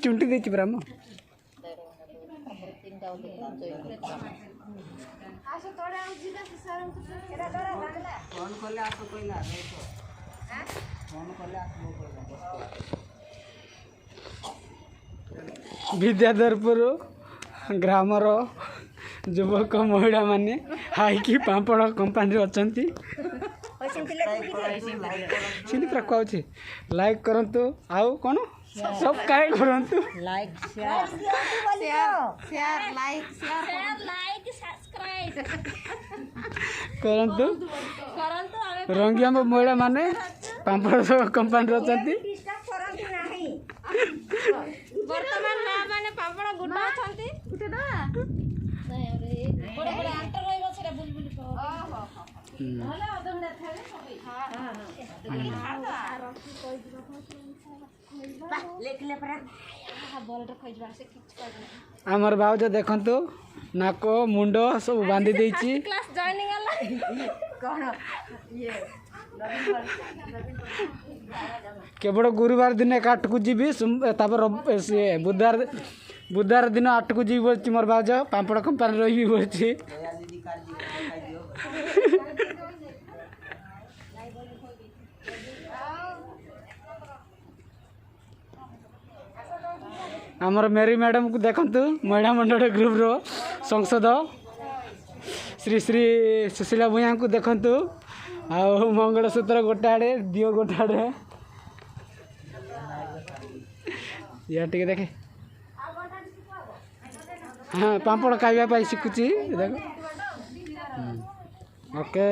चुंटी देची ब्रह्म Vidyadharpur grammar युवक महिला माने हाईकी पापड़ कंपनी अच्छा कहूँ लाइक करंतु आउ कौन सब काय करंतु लाइक शेयर लाइक सब्सक्राइब करंतु रंगिया महिला माने पापड़ कंपनी अच्छा वर्तमान ना माने पापड़ गुडा अछंती गुटे दा बड़े बड़े आंटर रहइबो सेरा बुलबुल को हला अदंगडा थाले सबै हां लेख ले परा बलटा खोजबा से किछ कर हमर बाबू देखंतु नाको मुंडो सब बांधी देछि क्लास जॉइनिंग वाला कोन ये केवल गुरुवार दिन काट को जीवी बुधवार दिन 8 को जीवी बोलছি मोर बाज पापड़ कंपनी रही बोलছি आमर मेरी मैडम को देखंतु महिला मंडल ग्रुप रो संसद श्री श्री सुशीला भूया को देखंतु आ मंगलसूत्र गोटे आड़े दियो गोटे आड़े या टिके देखे हाँ पापड़ खाइबा शिखुची देख ओके।